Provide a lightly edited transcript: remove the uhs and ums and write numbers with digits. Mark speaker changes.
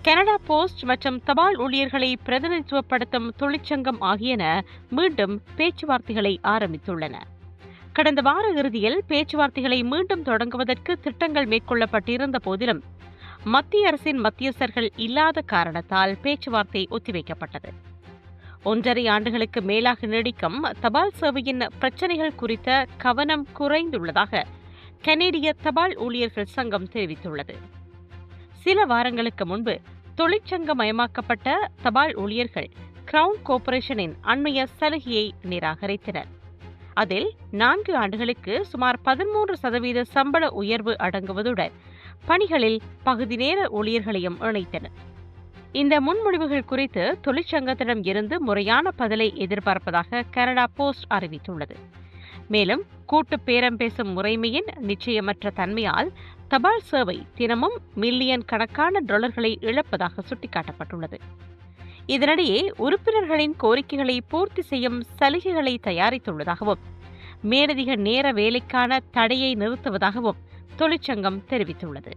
Speaker 1: Canada post மற்றும் தபால் ஊழியர்களை பிரதிநிதித்துவப்படுத்தும் தொழிற்சங்கம் ஆகியன மீண்டும் பேச்சுவார்த்தைகளை ஆரம்பித்துள்ளன. கடந்த வார இறுதியில் பேச்சுவார்த்தைகளை மீண்டும் தொடங்குவதற்கு திட்டங்கள் மேற்கொள்ளப்பட்டிருந்த போதிலும் மத்திய அரசின் மத்தியஸ்தர்கள் இல்லாத காரணத்தால் பேச்சுவார்த்தை ஒத்திவைக்கப்பட்டது. 1.5 ஆண்டுகளுக்கு மேலாக நீடிக்கும் தபால் சேவையின் பிரச்சினைகள் குறித்த கவனம் குறைந்துள்ளதாக கனேடிய தபால் ஊழியர்கள் சங்கம் தெரிவித்துள்ளது. சில வாரங்களுக்கு முன்பு தொழிற்சங்கமயமாக்கப்பட்ட தபால் ஊழியர்கள் கிரவுன் கோர்ப்பரேஷனின் அண்மைய சலுகையை நிராகரித்தனர். அதில் 4 ஆண்டுகளுக்கு சுமார் 13% சம்பள உயர்வு அடங்குவதுடன் பணிகளில் பகுதி நேர ஊழியர்களையும் இணைத்தனர். இந்த முன்மொழிவுகள் குறித்து தொழிற்சங்கத்திடம் இருந்து முறையான பதிலை எதிர்பார்ப்பதாக கனடா போஸ்ட் அறிவித்துள்ளது. மேலும் கூட்டு பேரம் பேசும் முறைமையின் நிச்சயமற்ற தன்மையால் தபால் சேவை தினமும் மில்லியன் கணக்கான டாலர்களை இழப்பதாக சுட்டிக்காட்டப்பட்டுள்ளது. இதனிடையே உறுப்பினர்களின் கோரிக்கைகளை பூர்த்தி செய்யும் சலுகைகளை தயாரித்துள்ளதாகவும் மேலதிக நேர வேலைக்கான தடையை நிறுத்துவதாகவும் தொழிற்சங்கம் தெரிவித்துள்ளது.